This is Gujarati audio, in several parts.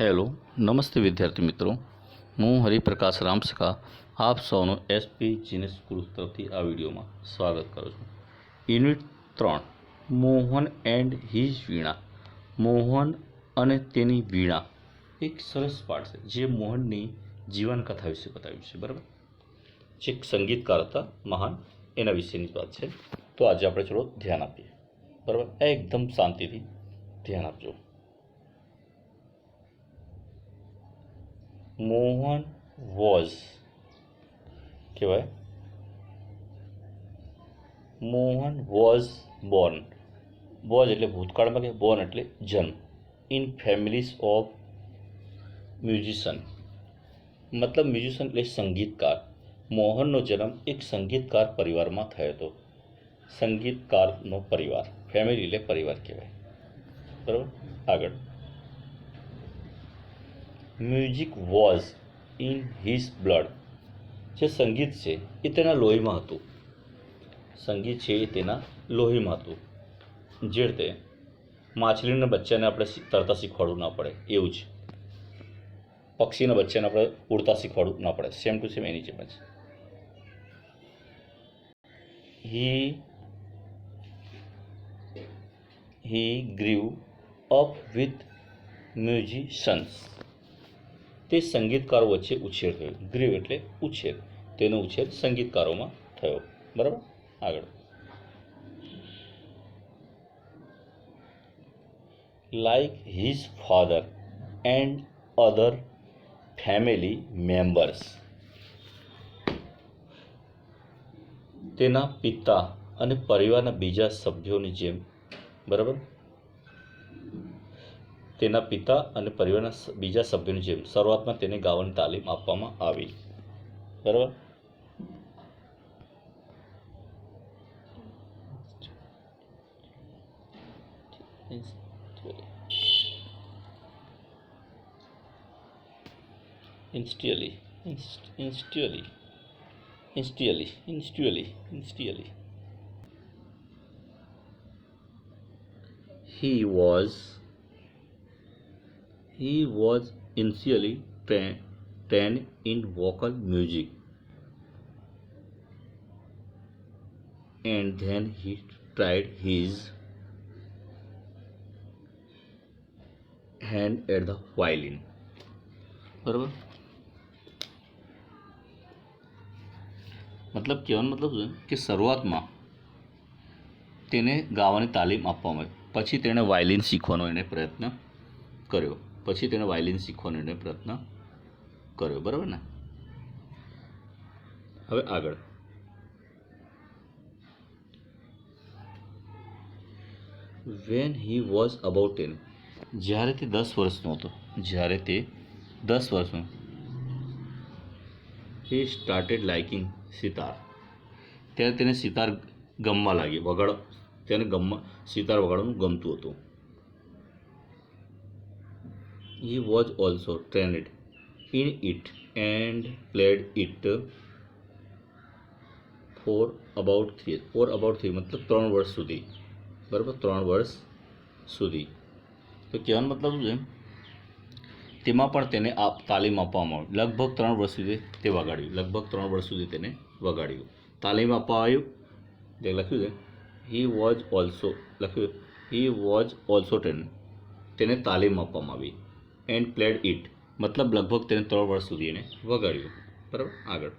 હેલો, નમસ્તે વિદ્યાર્થી મિત્રો. હું હરિપ્રકાશ રામસખા આપ સૌનું એસપી જીનેસ સ્કૂલ તરફથી આ વિડીયોમાં સ્વાગત કરું છું. યુનિટ 3 મોહન એન્ડ હિઝ વીણા. મોહન અને તેની વીણા એક સરસ પાઠ છે જે મોહનની જીવનકથા વિશે બતાવ્યું છે. બરાબર, જે એક સંગીતકાર હતા મહાન, એના વિશેની વાત છે. તો આજે આપણે ચલો ધ્યાન આપીએ. બરાબર, એકદમ શાંતિથી ધ્યાન આપજો. મોહન વોઝ કહેવાય. Mohan was Born. વોઝ એટલે ભૂતકાળમાં, કે બોર્ન એટલે જન્મ. ઇન ફેમિલીઝ ઓફ મ્યુઝિશિયન, મતલબ મ્યુઝિશિયન એટલે સંગીતકાર. મોહનનો જન્મ એક સંગીતકાર પરિવારમાં થયો હતો. સંગીતકારનો પરિવાર, ફેમિલી એટલે પરિવાર કહેવાય. બરાબર, આગળ. Music was in his blood. જે સંગીત છે એ તેના લોહીમાં હતું. સંગીત છે એ તેના લોહીમાં હતું. જે રીતે માછલીના બચ્ચાને આપણે તરતા શીખવાડવું ના પડે, એવું જ પક્ષીના બચ્ચાને આપણે ઉડતા શીખવાડવું ના પડે. સેમ ટુ સેમ એની જેમ જ. હી ગ્રીવ અપ વિથ મ્યુઝિશિયન્સ. તે સંગીતકારો વચ્ચે ઉછેર થયો. ગ્રીવ એટલે ઉછેર, તેનો ઉછેર સંગીતકારોમાં થયો. બરાબર, આગળ. Like his father and other family members. તેના પિતા અને પરિવારના બીજા સભ્યોની જેમ. બરાબર, તેના પિતા અને પરિવારના બીજા સભ્યોની જેમ શરૂઆતમાં તેને ગાવાની તાલીમ આપવામાં આવી. બરાબર, Initially. He was initially trained in vocal music, and then he tried his hand at the violin. બરાબર, મતલબ કહેવાનો મતલબ છે કે શરૂઆતમાં તેને ગાવાની તાલીમ આપવામાં આવી. પછી તેણે વાયલિન શીખવાનો એને પ્રયત્ન કર્યો. બરાબર ને. હવે આગળ. When he was about 10. જ્યારે તે 10 વર્ષનો હતો. He started liking sitar. ત્યારે તેને સિતાર ગમવા લાગી. સિતાર વગાડવાનું ગમતું હતું. He was also trend in it and played it for about 3 મતલબ 3 વર્ષ સુધી. બરાબર, 3 વર્ષ સુધી. તો કહેવાનો મતલબ શું છે, તેમાં પણ તેને તાલીમ આપવામાં આવી. લગભગ 3 વર્ષ સુધી તેને વગાડ્યું. તાલીમ આપવા આવ્યું. જે લખ્યું છે હી વોઝ ઓલ્સો ટ્રેન્ડ, તેને તાલીમ આપવામાં આવી. એન્ડ પ્લેડ ઇટ મતલબ લગભગ તેને 3 વર્ષ સુધી એને વગાડ્યું. બરાબર, આગળ.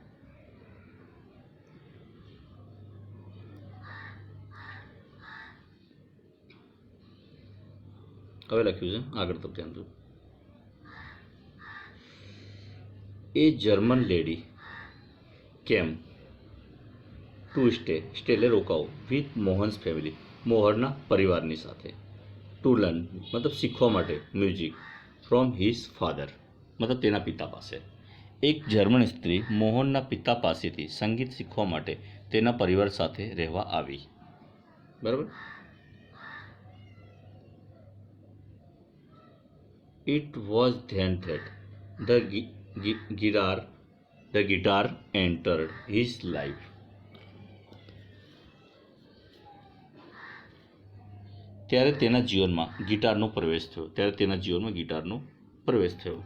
હવે લખ્યું છે આગળ, તો ધ્યાન દો. A German lady came to stay એટલે રોકાવો, વિથ મોહન્સ ફેમિલી, મોહનના પરિવારની સાથે. ટુ લર્ન મતલબ શીખવા માટે, મ્યુઝિક ફ્રોમ હિઝ ફાધર મતલબ તેના પિતા પાસે. એક જર્મન સ્ત્રી મોહનના પિતા પાસેથી સંગીત શીખવા માટે તેના પરિવાર સાથે રહેવા આવી. બરાબર. It was then that the guitar entered his life. ત્યારે તેના જીવનમાં ગિટારનો પ્રવેશ થયો. પ્રવેશ થયો.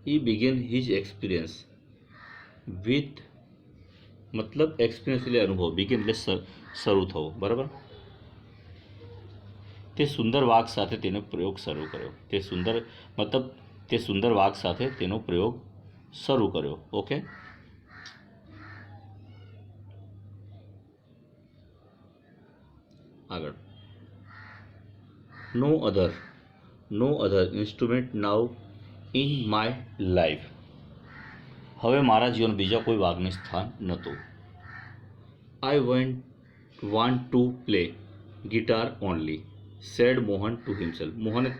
he began his experience with મતલબ એક્સપિરિયન્સ એટલે અનુભવ, બિગિન એટલે શરૂ થવો, બરાબર. તે સુંદર વાઘ સાથે તેનો પ્રયોગ શરૂ કર્યો. તે સુંદર વાઘ સાથે તેનો પ્રયોગ શરૂ કર્યો. ઓકે. આગળ. No other instrument now in my life. હવે મારા જીવન બીજા કોઈ વાઘને સ્થાન નહોતું. I want to play guitar only said Mohan to himself. મોહને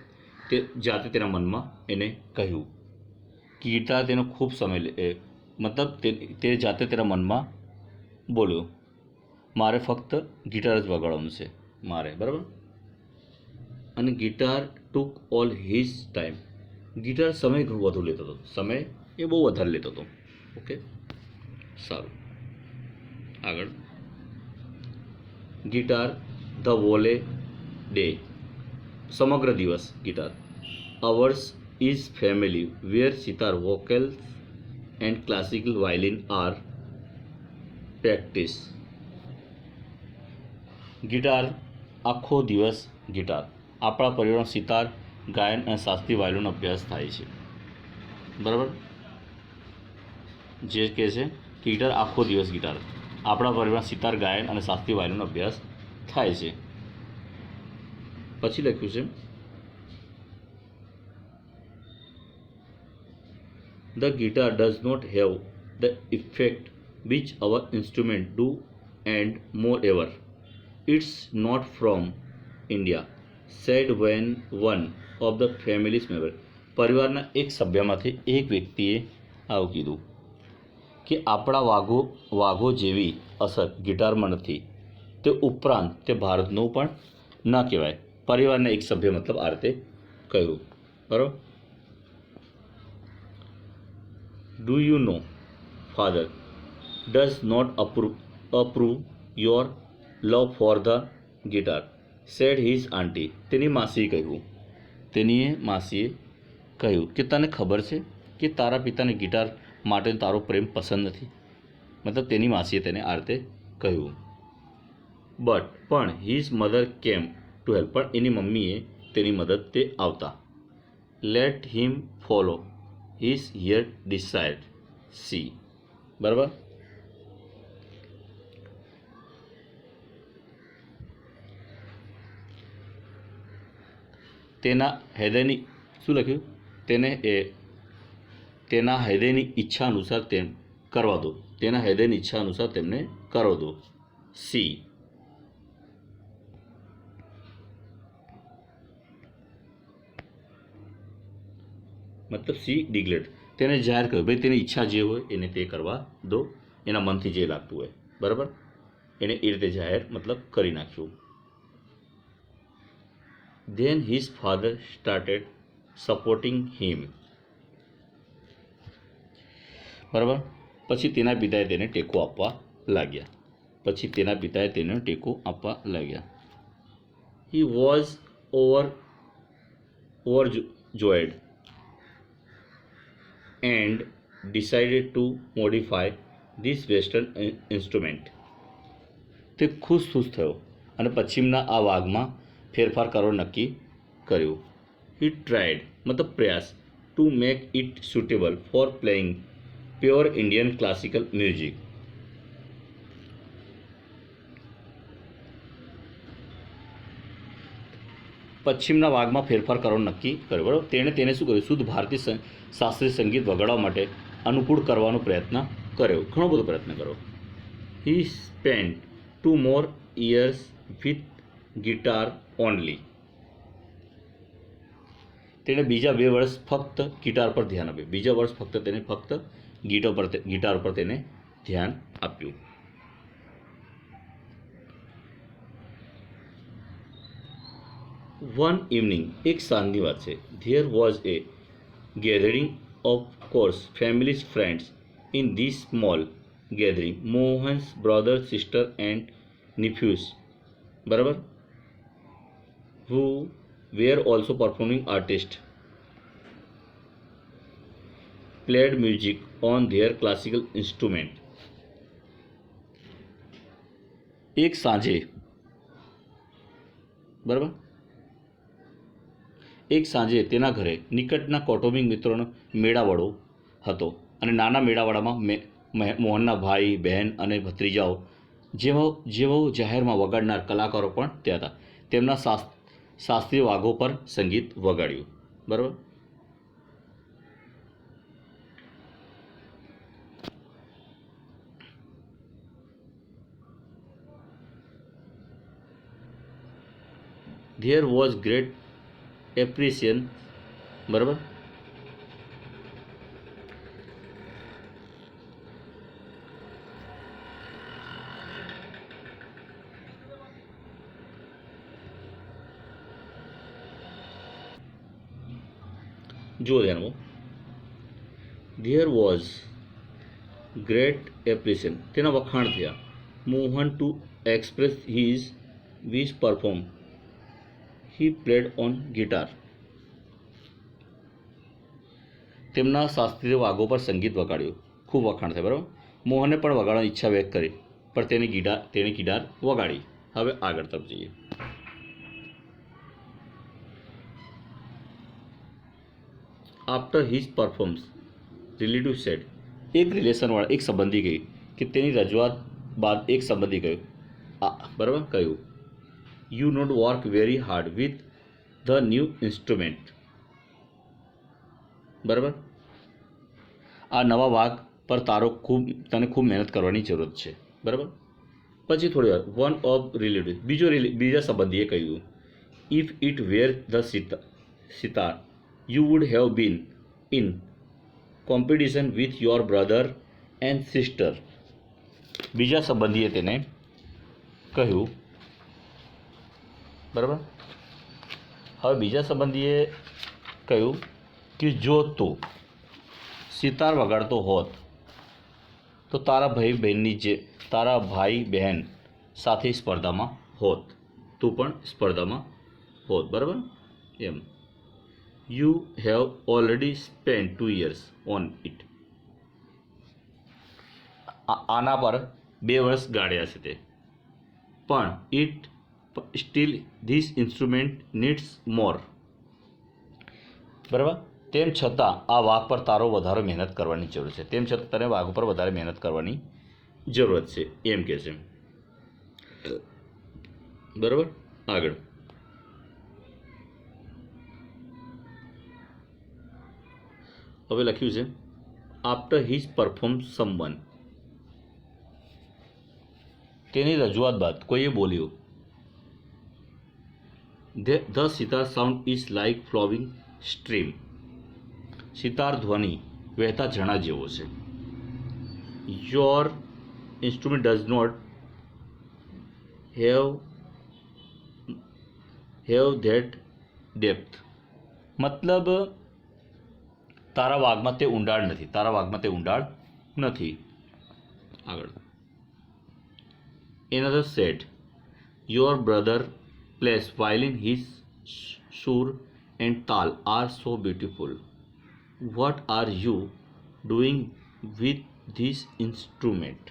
જાતે તેના મનમાં એને કહ્યું. ગિટાર તેનો ખૂબ સમય મતલબ તે જાતે તેના મનમાં બોલ્યો, મારે ફક્ત ગિટાર જ વગાડવાનું છે મારે, બરાબર. અને ગિટાર ટુક ઓલ હિઝ ટાઈમ. ગિટાર સમય ઘણો વધુ લેતો હતો. સમય એ બહુ વધારે લેતો હતો. ઓકે, સારું. આગળ. Guitar the whole day. સમગ્ર દિવસ guitar. Ours is family where sitar vocals and classical violin are practice. Guitar આખો દિવસ ગિટાર. આપણા પરિવારમાં સિતાર, ગાયન અને શાસ્ત્રીય વાયલિનનો અભ્યાસ થાય છે, બરાબર. જે કહે છે કે ગિટાર આખો દિવસ ગિટાર. આપણા પરિવારમાં સિતાર, ગાયન અને શાસ્ત્રીય વાયલિનનો અભ્યાસ થાય છે. પછી લખ્યું છે the guitar does not have the effect which our instrument do and moreover. It's not from India said when one of the families member. પરિવારના એક સભ્યમાંથી એક વ્યક્તિએ આવું કીધું કે આપણા વાઘો જેવી અસર ગિટારમાં નથી. તે ઉપરાંત તે ભારતનું પણ ન કહેવાય. પરિવારના એક સભ્ય મતલબ આ રીતે કહ્યું, બરાબર. Do you know father does not approve your love for the guitar said his aunty. તેની માસીએ કહ્યું કે તને ખબર છે કે તારા પિતાને ગિટાર માટે તારો પ્રેમ પસંદ નથી. મતલબ તેની માસીએ તેને આ રીતે કહ્યું. પણ his mother came to help. પણ એની મમ્મીએ તેની મદદ આવતા. Late him follow his here decide C. બરાબર. તેના હૃદયની શું લખ્યું? તેના હૃદયની ઈચ્છા અનુસાર તેમ કરવા દો. તેના હૃદયની ઈચ્છા અનુસાર તેમને કરવા દો. સી. મતલબ સી ડિક્લેર્ડ. તેને જાહેર કર્યું, ભાઈ તેની ઈચ્છા જે હોય એને તે કરવા દો, એના મનથી જે લાગતું હોય, બરાબર. એને એ રીતે જાહેર મતલબ કરી નાખ્યું. Then his father started supporting him. બરાબર. પછી તેના પિતાએ તેને ટેકો આપવા લાગ્યા. He was overjoyed and decided to modify this western instrument. તે ખુશ થયો અને પશ્ચિમના આ વાઘમાં ફેરફાર કરવાનું નક્કી કર્યું. He tried મતલબ પ્રયાસ to make it suitable for playing pure Indian classical music. પશ્ચિમના વાઘમાં ફેરફાર કરવાનું નક્કી કર્યું, બરાબર. તેને શું કર્યું? શુદ્ધ ભારતીય શાસ્ત્રીય સંગીત વગાડવા માટે અનુકૂળ કરવાનો પ્રયત્ન કર્યો, ઘણો બધો પ્રયત્ન કર્યો. He spent 2 more years with guitar only. તેણે બીજા 2 વર્ષ ફક્ત ગિટાર પર ધ્યાન આપ્યું. ગિટાર પર તેને ધ્યાન આપ્યું. વન ઇવનિંગ, એક સાંજની વાત છે. There was a gathering of course families friends. In this small gathering Mohan's brother, sister and nephews. બરાબર. who were also performing artists played music on their classical instrument. એક સાંજે બરાબર એક સાંજે તેના ઘરે નિકટના કૌટુંબિક મિત્રોનો મેળાવડો હતો અને નાના મેળાવડામાં મોહનના ભાઈ બહેન અને ભત્રીજાઓ જેવો જાહેરમાં વગાડનાર કલાકારો પણ ત્યાં હતા. તેમના શાસ્ત્રીય વાઘો પર સંગીત વગાડ્યું. બરાબર. There was great appreciation. બરાબર. જો ધ્યાનમાં there was great appreciation તેના વખાણ થયા. Mohan two express his wish perform he played on guitar. તેમના શાસ્ત્રીય વાઘો પર સંગીત વગાડ્યું. ખૂબ વખાણ થાય. બરાબર. મોહને પણ વગાડવાની ઈચ્છા વ્યક્ત કરી પણ તેણે ગિટાર વગાડી. હવે આગળ તરફ જઈએ. After his performance relative said એક રિલેશનવાળા એક સંબંધી કહી કે તેની રજૂઆત બાદ એક સંબંધી કહ્યું બરાબર કહ્યું you not work very hard with the new instrument. બરાબર. આ નવા વાઘ પર તને ખૂબ મહેનત કરવાની જરૂર છે. બરાબર. પછી થોડી વાર વન ઓફ રિલેટિવ બીજા સંબંધીએ કહ્યું if it were the sitar you would have been in competition with your brother and sister. બીજા સંબંધીએ તેને કહ્યું. બરાબર. હવે બીજા સંબંધીએ કહ્યું કે જો તું સિતાર વગાડતો હોત તો તારા ભાઈ બહેન સાથે સ્પર્ધામાં હોત. તું પણ સ્પર્ધામાં હોત. બરાબર. Um you have already spend 2 years on it. આના પર 2 વર્ષ ગાળ્યા છે તે. પણ it still this instrument needs more. બરાબર. તેમ છતાં આ વાઘ પર તારો વધારે મહેનત કરવાની જરૂર છે. તેમ છતાં તને વાઘ પર વધારે મહેનત કરવાની જરૂરત છે એમ કહે છે. બરાબર. આગળ હવે લખ્યું છે આફ્ટર હિઝ પરફોર્મ સમવન. તેની રજૂઆત બાદ કોઈએ બોલ્યું the sitar sound is like flowing stream. Sitar ધ્વનિ વહેતા ઝરણા જેવો છે. Your instrument does not have that depth. મતલબ તારા વાઘમાં તે ઊંડાણ નથી. આગળ another said your brother plays violin his sur and taal are so beautiful. What are you doing with this instrument.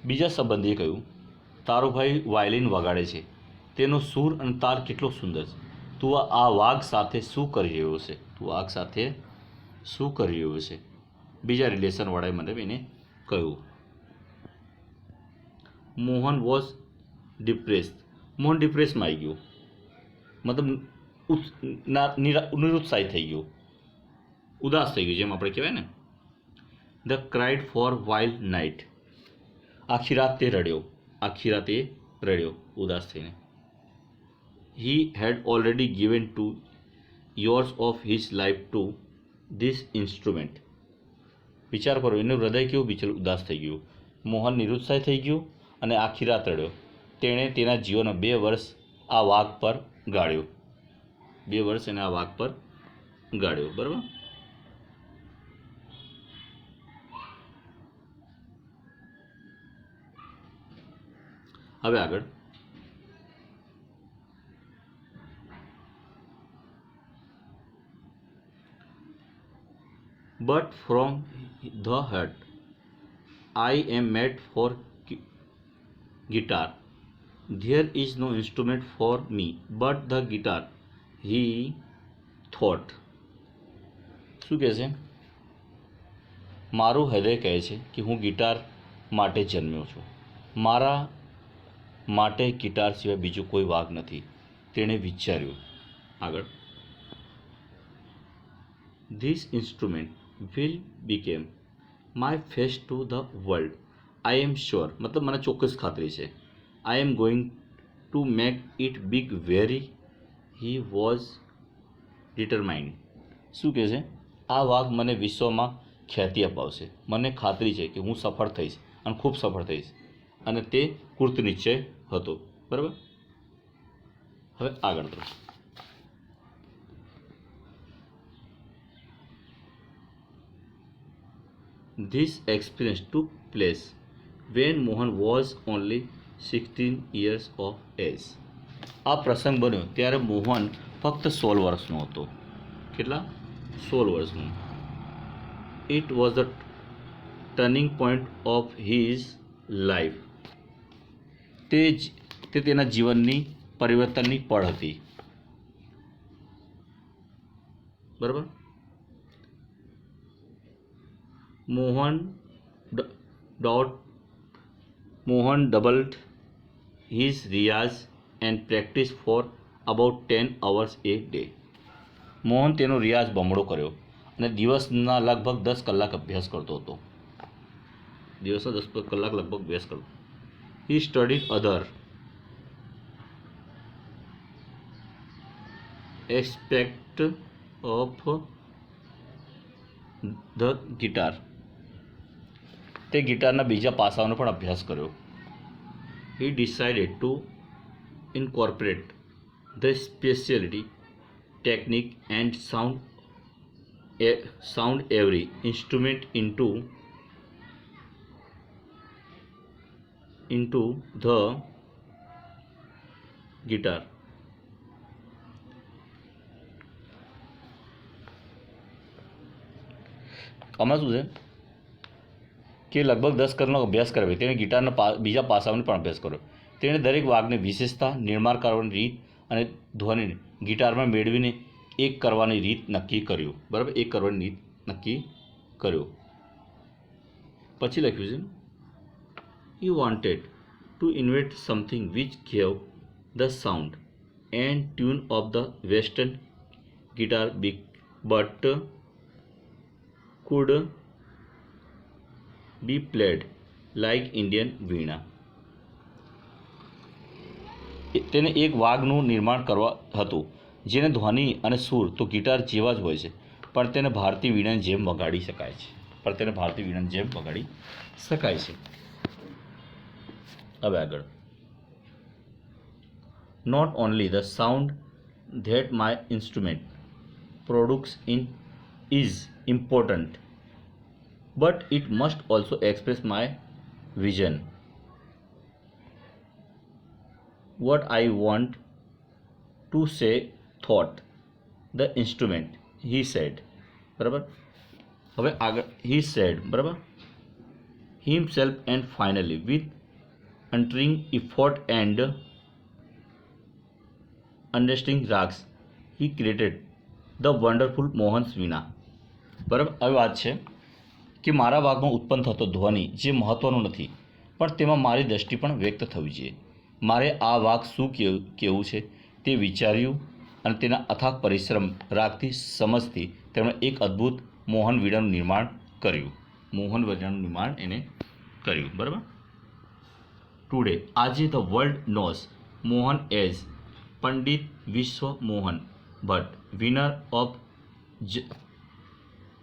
બીજા સંબંધીએ કહ્યું તારો ભાઈ વાયલિન વગાડે છે. તેનો સૂર અને તાલ કેટલો સુંદર છે. તું આ વાઘ સાથે શું કરી રહ્યો છે. બીજા રિલેશનવાળાએ મતલબ એને કહ્યું. Mohan was depressed. મોહન ડિપ્રેસમાં આવી ગયો. મતલબ નિરુત્સાહિત થઈ ગયો. ઉદાસ થઈ ગયું જેમ આપણે કહેવાય ને. The cried for wild night. આખી રાત તે રડ્યો ઉદાસ થઈને. He had already given 2 years of his life to this instrument. વિચાર કરો એનું હૃદય કેવું ઉદાસ થઈ ગયું. મોહન નિરુત્સાહિત થઈ ગયું અને આખી રાત રડ્યો. તેણે તેના જીવનના 2 વર્ષ આ વાઘ પર ગાળ્યો. બરાબર. હવે આગળ but from the heart. I am made for guitar. There is no instrument for me but the guitar, he thought. શું કહે છે? મારું હૃદય કહે છે કે હું ગિટાર માટે જન્મ્યો છું. મારા માટે ગિટાર સિવાય બીજું કોઈ વાગ નથી, તેણે વિચાર્યું. આગળ, this instrument will become my face to the world. I am sure, મતલબ મને ચોક્કસ ખાતરી છે. I am going to make it big very. He was determined. શું કહે છે? આ વાગ મને વિશ્વમાં ખ્યાતિ અપાવશે. મને ખાતરી છે કે હું સફળ થઈશ અને ખૂબ સફળ થઈશ. અને તે કૃતનિશ્ચય હતો. બરાબર. હવે આગળ તો this experience took place when Mohan was only 16 years of age. આ પ્રસંગ બન્યો ત્યારે મોહન ફક્ત 16 વર્ષનો હતો. કેટલા? 16 વર્ષનો. It was the turning point of his life. તે તેના જીવનની પરિવર્તનની પળ હતી. બરાબર. Mohan doubled his Riyaz and practice for about 10 hours a day. Mohan તેનો રિયાઝ બમણો કર્યો અને દિવસના લગભગ 10 કલાક અભ્યાસ કરતો હતો. દિવસના 10 કલાક લગભગ અભ્યાસ કરતો. He studied other aspect of the guitar. તે ગિટારના બીજા પાસાઓનો પણ અભ્યાસ કર્યો. He decided to incorporate the speciality technique and sound every instrument into the guitar. આમાં શું છે કે લગભગ 10 કલાકનો અભ્યાસ કર્યો. તેણે ગિટારના બીજા પાસાઓનો પણ અભ્યાસ કર્યો. તેણે દરેક વાગની વિશેષતા, નિર્માણ કરવાની રીત અને ધ્વનિને ગિટારમાં મેળવીને એક કરવાની રીત નક્કી કર્યું. બરાબર. એક કરવાની રીત નક્કી કર્યો. પછી લખ્યું છે he wanted to invent something which gave the sound and tune of the western guitar but could be played like Indian વીણા. તેને એક વાગનું નિર્માણ કરવા હતું જેને ધ્વનિ અને સૂર તો ગિટાર જેવા જ હોય છે, પણ તેને ભારતીય વીણાની જેમ વગાડી શકાય છે. હવે આગળ, not only the sound that my instrument produce is important, but it must also express my vision, what I want to say, thought the instrument, he said. બરાબર. હવે આગળ he said. બરાબર. himself and finally with untiring effort and understanding rags he created the wonderful Mohan's veena. બરાબર. હવે વાત છે કે મારા વાગમાં ઉત્પન્ન થતો ધ્વનિ જે મહત્ત્વનો નથી, પણ તેમાં મારી દ્રષ્ટિ પણ વ્યક્ત થવી જોઈએ. મારે આ વાગ શું કહેવું છે તે વિચાર્યું અને તેના અથાગ પરિશ્રમ, રાગથી, સમજથી તેમણે એક અદ્ભુત મોહન વીણાનું નિર્માણ કર્યું. એને કર્યું. બરાબર. ટુડે, આજે the world knows Mohan as Pandit Vishwa Mohan Bhatt, winner of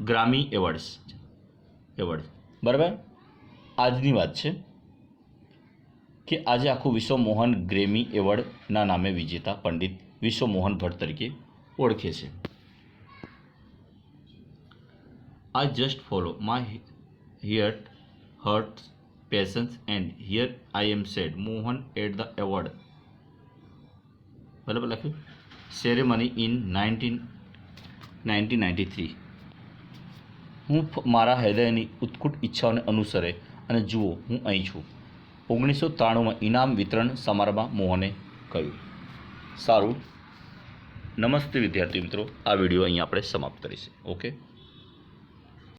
Grammy award. બરાબર. આજની વાત છે કે આજે આખું વિશ્વ મોહન ગ્રેમી એવોર્ડના નામે વિજેતા પંડિત વિશ્વ મોહન ભટ્ટ તરીકે ઓળખે છે. I just follow my heart passions and here I am said Mohan at the award. બરાબર લખ્યું. Ceremony in 1993. મારા હૃદયની ઉત્કટ ઇચ્છાઓને અનુસરે અને જુઓ હું અહીં છું. 1993માં ઇનામ વિતરણ સમારંભમાં મોહને કહ્યું. સારું, નમસ્તે વિદ્યાર્થી મિત્રો, આ વિડીયો અહીં આપણે સમાપ્ત કરીશું. ઓકે.